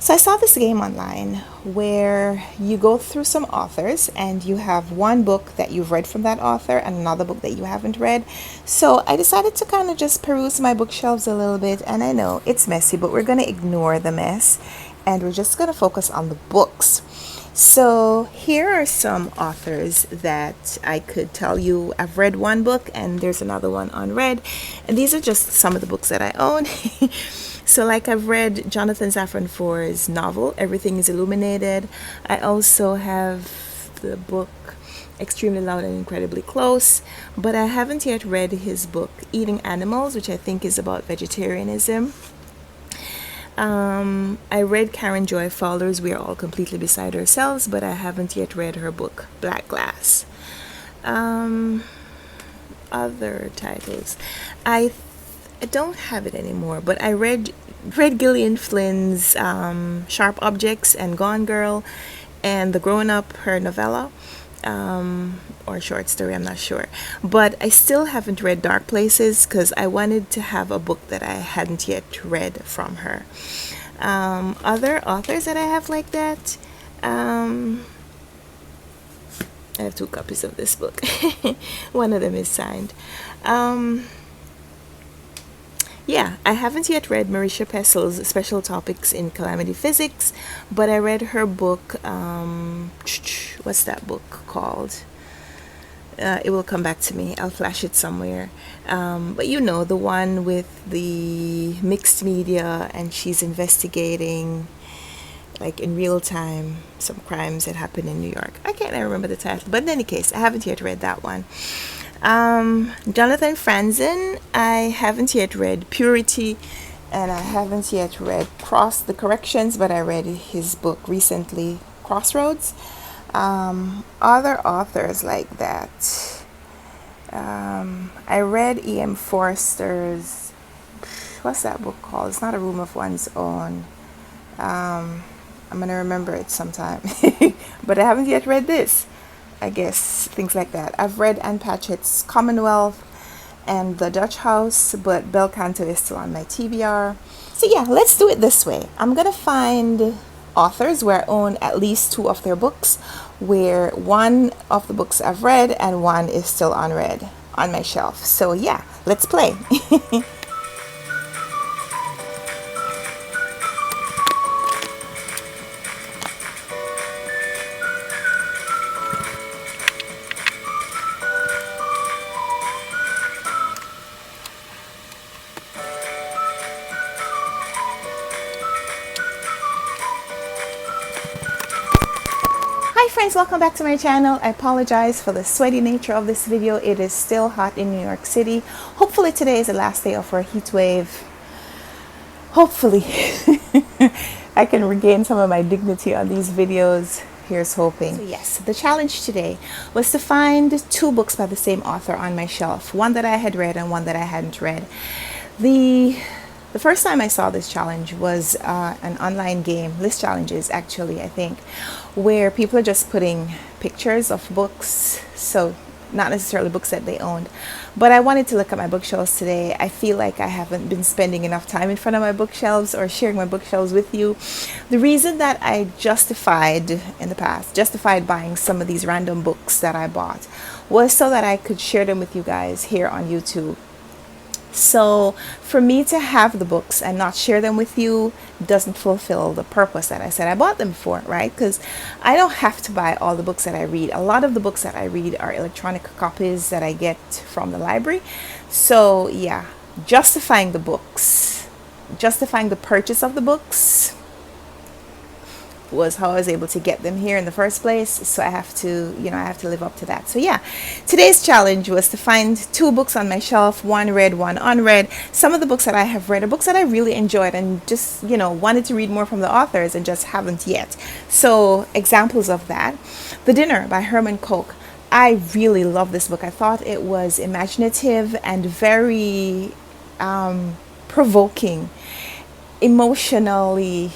So I saw this game online where you go through some authors and you have one book that you've read from that author and another book that you haven't read. So I decided to kind of just peruse my bookshelves a little bit, and I know it's messy, but we're going to ignore the mess and we're just going to focus on the books. So here are some authors that I could tell you I've read one book and there's another one unread. And these are just some of the books that I own. So like I've read Jonathan Safran Foer's novel, Everything is Illuminated. I also have the book Extremely Loud and Incredibly Close, but I haven't yet read his book Eating Animals, which I think is about vegetarianism. I read Karen Joy Fowler's We Are All Completely Beside Ourselves, but I haven't yet read her book Black Glass. Other titles. I don't have it anymore, but I read Gillian Flynn's Sharp Objects and Gone Girl and The Grown Up, her novella, or short story, I'm not sure. But I still haven't read Dark Places because I wanted to have a book that I hadn't yet read from her. Other authors that I have like that, I have 2 copies of this book. One of them is signed. Yeah, I haven't yet read Marisha Pessel's Special Topics in Calamity Physics, but I read her book, what's that book called? It will come back to me. I'll flash it somewhere. But you know, the one with the mixed media and she's investigating, like in real time, some crimes that happen in New York. I can't remember the title, but in any case, I haven't yet read that one. Jonathan Franzen, I haven't yet read Purity, and I haven't yet read Cross the Corrections, but I read his book recently, Crossroads. Other authors like that. I read E.M. Forster's, what's that book called? It's not A Room of One's Own. I'm going to remember it sometime. But I haven't yet read this. I guess things like that. I've read Anne Patchett's Commonwealth and The Dutch House, but Bel Canto is still on my TBR. So yeah, let's do it this way. I'm going to find authors where I own at least 2 of their books, where one of the books I've read and one is still unread on my shelf. So yeah, let's play. Hi friends, welcome back to my channel. I apologize for the sweaty nature of this video. It is still hot in New York City. Hopefully today is the last day of our heat wave. Hopefully I can regain some of my dignity on these videos. Here's hoping. So yes, the challenge today was to find 2 books by the same author on my shelf. One that I had read and one that I hadn't read. The first time I saw this challenge was an online game, list challenges actually, I think, where people are just putting pictures of books, so not necessarily books that they owned. But I wanted to look at my bookshelves today. I feel like I haven't been spending enough time in front of my bookshelves or sharing my bookshelves with you. The reason that I justified buying some of these random books that I bought was so that I could share them with you guys here on YouTube. So for me to have the books and not share them with you doesn't fulfill the purpose that I said I bought them for, right? Because I don't have to buy all the books that I read. A lot of the books that I read are electronic copies that I get from the library. So yeah, justifying the purchase of the books was how I was able to get them here in the first place. So I have to live up to that. So yeah, today's challenge was to find 2 books on my shelf, one read, one unread. Some of the books that I have read are books that I really enjoyed and just, wanted to read more from the authors and just haven't yet. So examples of that: The Dinner by Herman Koch. I really love this book. I thought it was imaginative and very provoking, emotionally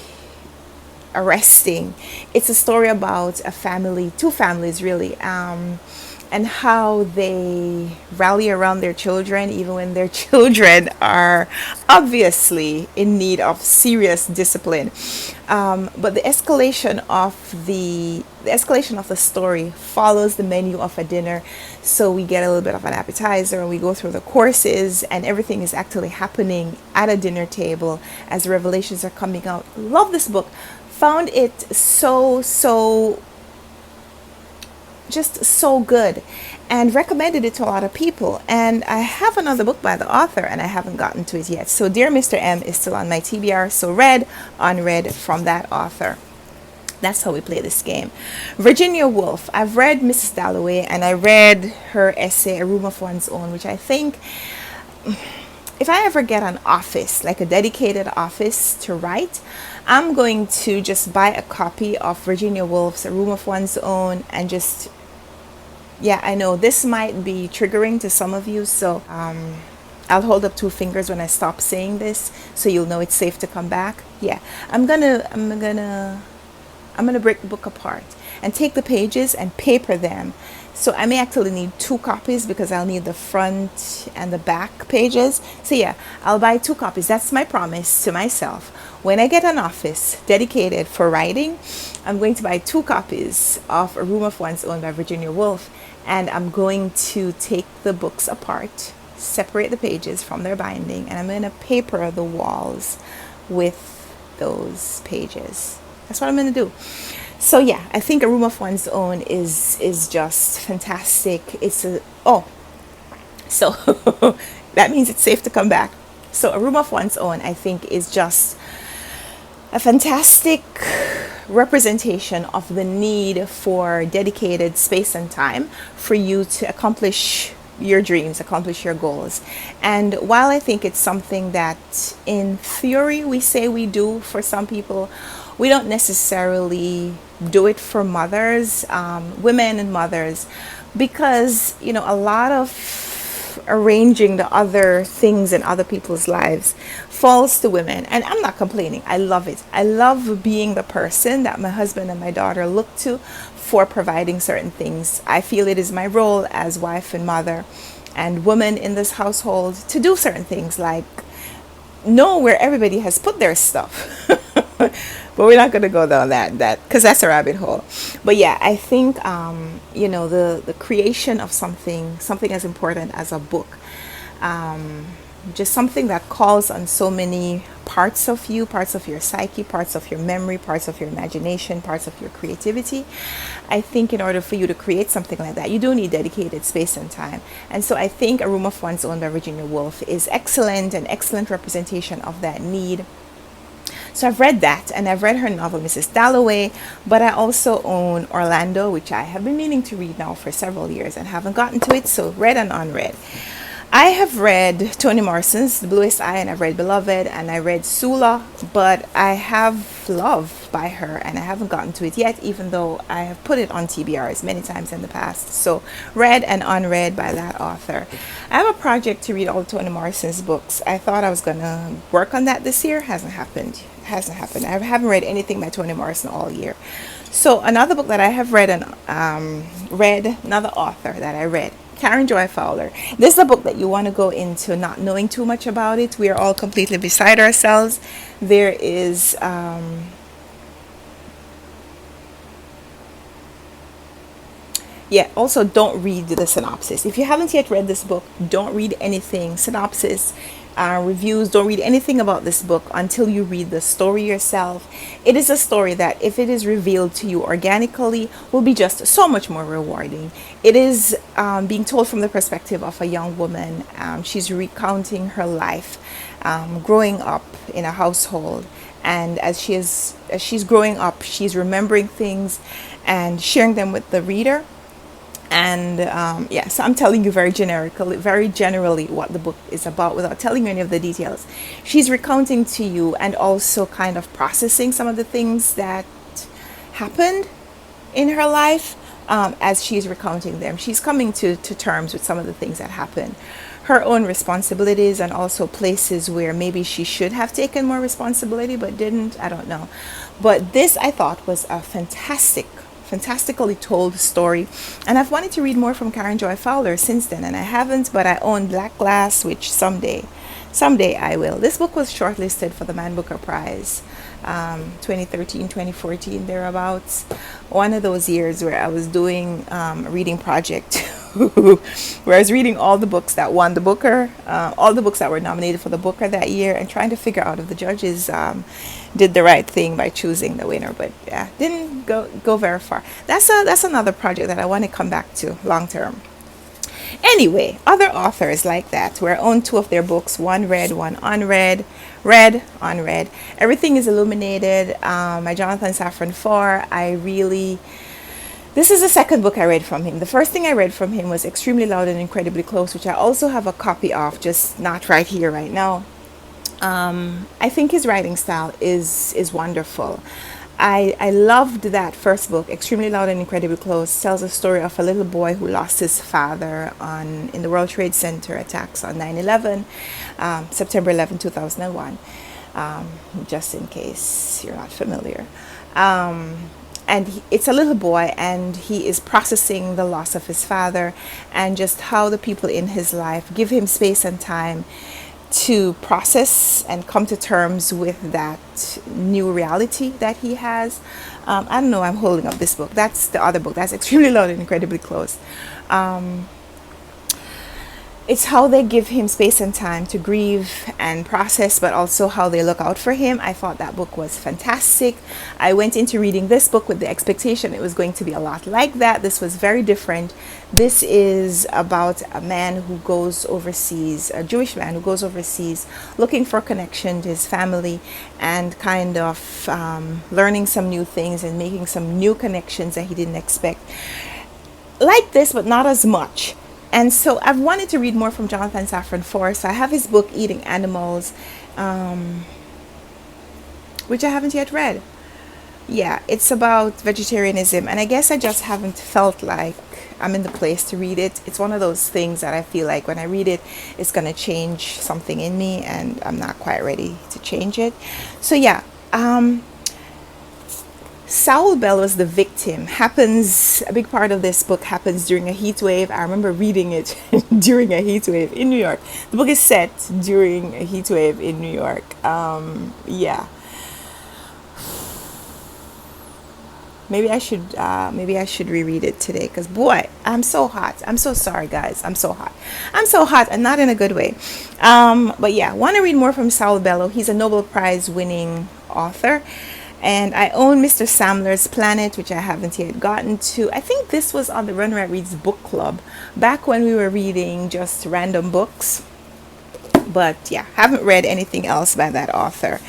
arresting. It's a story about a family, 2 families really, and and how they rally around their children even when their children are obviously in need of serious discipline. But the escalation of the story follows the menu of a dinner. So we get a little bit of an appetizer and we go through the courses, and everything is actually happening at a dinner table as the revelations are coming out. Love this book. Found it so just so good, and recommended it to a lot of people. And I have another book by the author and I haven't gotten to it yet. So Dear Mr. M is still on my TBR. So read, unread from that author. That's how we play this game. Virginia Woolf. I've read Mrs. Dalloway, and I read her essay, A Room of One's Own, which I think if I ever get an office, like a dedicated office to write, I'm going to just buy a copy of Virginia Woolf's A Room of One's Own and just, yeah, I know this might be triggering to some of you, so I'll hold up two fingers when I stop saying this, so you'll know it's safe to come back. Yeah, I'm gonna break the book apart and take the pages and paper them. So I may actually need two copies because I'll need the front and the back pages. So yeah, I'll buy two copies. That's my promise to myself. When I get an office dedicated for writing, I'm going to buy two copies of A Room of One's Own by Virginia Woolf, and I'm going to take the books apart, separate the pages from their binding, and I'm going to paper the walls with those pages. That's what I'm going to do. So yeah, I think A Room of One's Own is just fantastic. So that means it's safe to come back. So A Room of One's Own, I think, is just a fantastic representation of the need for dedicated space and time for you to accomplish your dreams, accomplish your goals. And while I think it's something that in theory we say we do for some people, we don't necessarily do it for mothers, women and mothers, because, you know, a lot of arranging the other things in other people's lives falls to women. And I'm not complaining. I love it. I love being the person that my husband and my daughter look to for providing certain things. I feel it is my role as wife and mother and woman in this household to do certain things, like know where everybody has put their stuff. But we're not going to go down that because that's a rabbit hole. But yeah, I think you know, the creation of something as important as a book, just something that calls on so many parts of you, parts of your psyche, parts of your memory, parts of your imagination, parts of your creativity. I think in order for you to create something like that, you do need dedicated space and time. And so I think A Room of One's Own by Virginia Woolf is excellent, an excellent representation of that need. So I've read that, and I've read her novel, Mrs. Dalloway, but I also own Orlando, which I have been meaning to read now for several years and haven't gotten to it, so read and unread. I have read Toni Morrison's The Bluest Eye, and I've read Beloved, and I read Sula, but I have Love by her, and I haven't gotten to it yet, even though I have put it on TBRs many times in the past. So read and unread by that author. I have a project to read all Toni Morrison's books. I thought I was going to work on that this year. Hasn't happened. I haven't read anything by Toni Morrison all year. So another book that I have read, and another author that I read, Karen Joy Fowler. This is a book that you want to go into not knowing too much about it. We are all completely beside ourselves. There is also don't read the synopsis. If you haven't yet read this book, don't read anything, synopsis, reviews, don't read anything about this book until you read the story yourself. It is a story that, if it is revealed to you organically, will be just so much more rewarding. It is being told from the perspective of a young woman. She's recounting her life growing up in a household, and as she's growing up, she's remembering things and sharing them with the reader. And so I'm telling you very generally what the book is about without telling you any of the details. She's recounting to you and also kind of processing some of the things that happened in her life as she's recounting them. She's coming to terms with some of the things that happened, her own responsibilities, and also places where maybe she should have taken more responsibility but didn't. I don't know. But this, I thought, was a fantastic fantastically told story. And I've wanted to read more from Karen Joy Fowler since then, and I haven't, but I own Black Glass, which someday I will. This book was shortlisted for the Man Booker Prize, 2013, 2014, thereabouts. One of those years where I was doing a reading project where I was reading all the books that won the Booker, all the books that were nominated for the Booker that year, and trying to figure out if the judges did the right thing by choosing the winner. But yeah, didn't go very far. That's another project that I want to come back to long term. Anyway, other authors like that, where I own two of their books, one read, one unread, read, unread. Everything is illuminated. My Jonathan Safran Foer, this is the second book I read from him. The first thing I read from him was Extremely Loud and Incredibly Close, which I also have a copy of, just not right here, right now. I think his writing style is wonderful. I loved that first book, Extremely Loud and Incredibly Close. Tells a story of a little boy who lost his father in the World Trade Center attacks on 9/11, September 11, 2001, just in case you're not familiar. It's a little boy, and he is processing the loss of his father, and just how the people in his life give him space and time to process and come to terms with that new reality that he has. I don't know, I'm holding up this book. That's the other book. That's Extremely Loud and Incredibly Close. It's how they give him space and time to grieve and process, but also how they look out for him. I thought that book was fantastic. I went into reading this book with the expectation it was going to be a lot like that. This was very different. This is about a man who goes overseas, a Jewish man who goes overseas looking for connection to his family, and kind of learning some new things and making some new connections that he didn't expect. Like this, but not as much. And so I've wanted to read more from Jonathan Safran Foer. So I have his book, Eating Animals, which I haven't yet read. Yeah, it's about vegetarianism. And I guess I just haven't felt like I'm in the place to read it. It's one of those things that I feel like when I read it, it's going to change something in me. And I'm not quite ready to change it. So yeah, Saul Bellows, the victim, a big part of this book happens during a heat wave. I remember reading it during a heat wave in New York. The book is set during a heat wave in New York. Yeah. Maybe I should reread it today, because boy, I'm so hot. I'm so sorry, guys. I'm so hot, and not in a good way. But yeah, want to read more from Saul Bellow. He's a Nobel Prize winning author. And I own Mr. Samler's Planet, which I haven't yet gotten to. I think this was on the RunwrightReads book club back when we were reading just random books. But yeah, haven't read anything else by that author.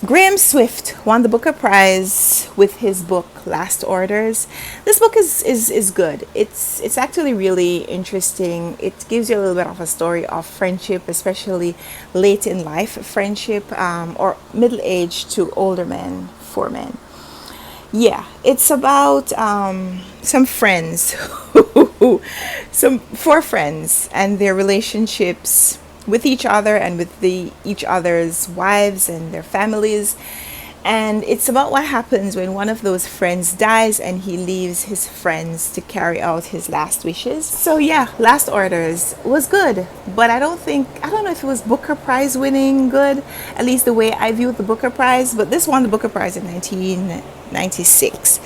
Graham Swift won the Booker Prize with his book Last Orders. This book is good. It's actually really interesting. It gives you a little bit of a story of friendship, especially late in life friendship, or middle age to older men, for men. Yeah, it's about some friends, four friends, and their relationships with each other and with each other's wives and their families. And it's about what happens when one of those friends dies and he leaves his friends to carry out his last wishes. So yeah, Last Orders was good, but I don't know if it was Booker Prize winning good, at least the way I viewed the Booker Prize. But this won the Booker Prize in 1996.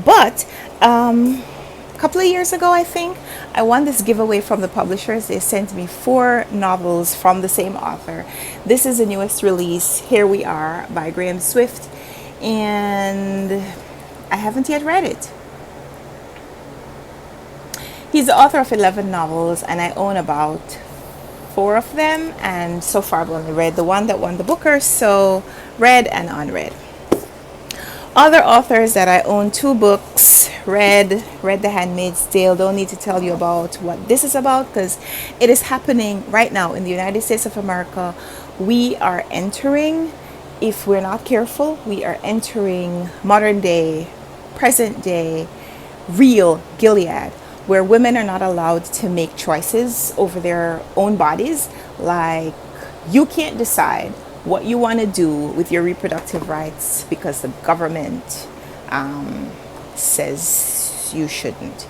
But a couple of years ago, I think, I won this giveaway from the publishers. They sent me 4 novels from the same author. This is the newest release, Here We Are, by Graham Swift, and I haven't yet read it. He's the author of 11 novels, and I own about 4 of them, and so far I've only read the one that won the Booker, so read and unread. Other authors that I own 2 books, read The Handmaid's Tale. Don't need to tell you about what this is about, because it is happening right now in the United States of America. We are entering, if we're not careful, we are entering modern day, present day, real Gilead, where women are not allowed to make choices over their own bodies. Like, you can't decide what you want to do with your reproductive rights because the government says you shouldn't.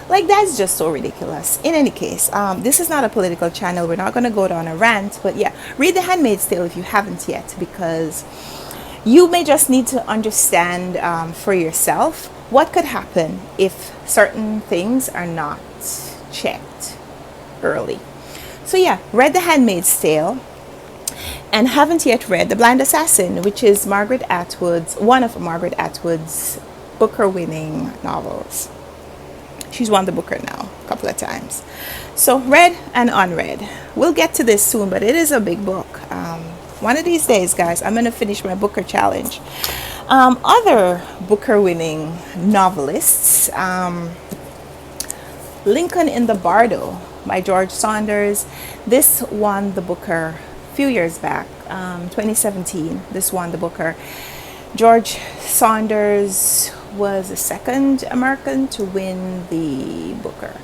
Like, that's just so ridiculous. In any case, this is not a political channel. We're not going to go down a rant. But yeah, read The Handmaid's Tale if you haven't yet, because you may just need to understand for yourself what could happen if certain things are not checked early. So yeah, read The Handmaid's Tale and haven't yet read The Blind Assassin, which is one of Margaret Atwood's Booker-winning novels. She's won the Booker now a couple of times. So read and unread. We'll get to this soon, but it is a big book. One of these days, guys, I'm going to finish my Booker challenge. Other Booker-winning novelists, Lincoln in the Bardo by George Saunders. This won the Booker a few years back, 2017. This won the Booker. George Saunders was the second American to win the Booker.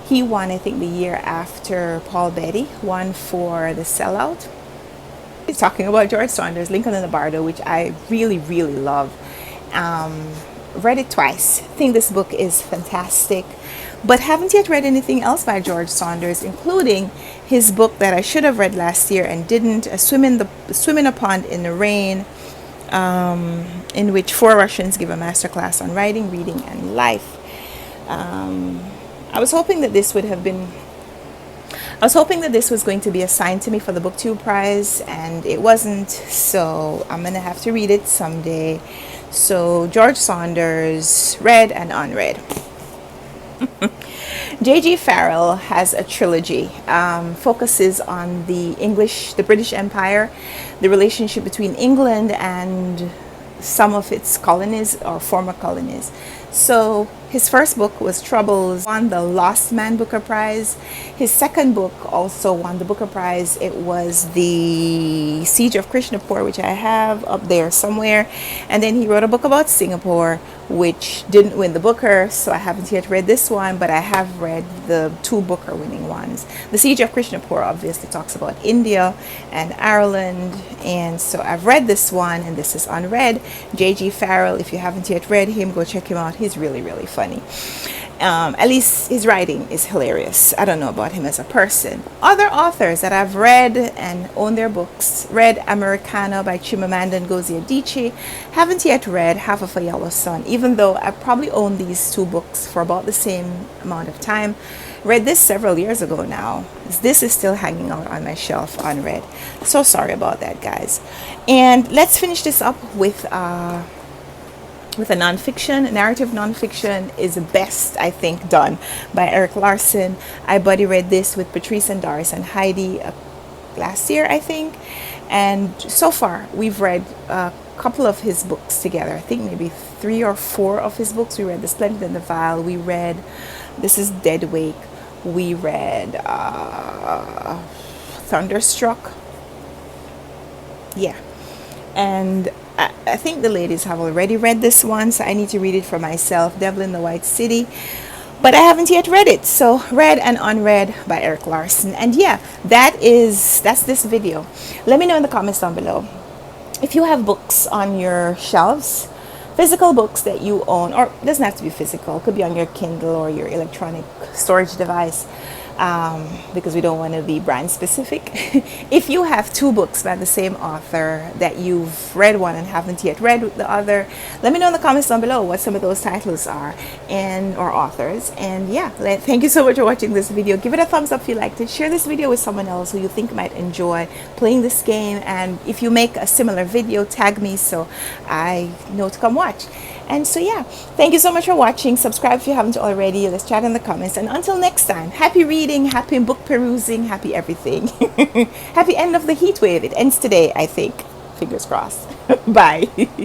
He won, I think, the year after Paul Beatty won for The Sellout. He's talking about George Saunders, Lincoln in the Bardo, which I really, really love. Read it twice. I think this book is fantastic, but haven't yet read anything else by George Saunders, including his book that I should have read last year and didn't, Swim in a Pond in the Rain, in which 4 Russians give a masterclass on writing, reading, and life. I was hoping that this was going to be assigned to me for the BookTube prize, and it wasn't, so I'm going to have to read it someday. So George Saunders, read and unread. J.G. Farrell has a trilogy, focuses on the British Empire, the relationship between England and some of its colonies or former colonies. So his first book was Troubles, won the Lost Man Booker Prize. His second book also won the Booker Prize. It was The Siege of Krishnapur, which I have up there somewhere. And then he wrote a book about Singapore, which didn't win the Booker, so I haven't yet read this one, but I have read the 2 Booker winning ones. The Siege of Krishnapur obviously talks about India and Ireland, and so I've read this one, and this is unread. J.G. Farrell, if you haven't yet read him, go check him out. He's really, really funny. At least his writing is hilarious. I don't know about him as a person. Other authors that I've read and own their books. Read Americana by Chimamanda Ngozi Adichie. Haven't yet read Half of a Yellow Sun, even though I probably owned these 2 books for about the same amount of time. Read this several years ago now. This is still hanging out on my shelf unread. So sorry about that, guys. And let's finish this up with a nonfiction. Narrative nonfiction is best, I think, done by Eric Larson. I buddy read this with Patrice and Doris and Heidi last year, I think. And so far, we've read a couple of his books together. I think maybe 3 or 4 of his books. We read The Splendid and the Vile. We read This is Dead Wake. We read Thunderstruck. Yeah. And I think the ladies have already read this one, so I need to read it for myself. Devil in the White City. But I haven't yet read it. So read and unread by Eric Larson. And yeah, that's this video. Let me know in the comments down below if you have books on your shelves, physical books that you own, or it doesn't have to be physical, it could be on your Kindle or your electronic storage device, because we don't want to be brand specific. If you have 2 books by the same author that you've read one and haven't yet read the other, let me know in the comments down below what some of those titles are or authors. And yeah, thank you so much for watching this video. Give it a thumbs up if you liked it. Share this video with someone else who you think might enjoy playing this game, and if you make a similar video, tag me so I know to come watch. And so yeah, thank you so much for watching. Subscribe if you haven't already. Let's chat in the comments, and until next time, happy reading, happy book perusing, happy everything. Happy end of the heat wave. It ends today, I think. Fingers crossed. Bye.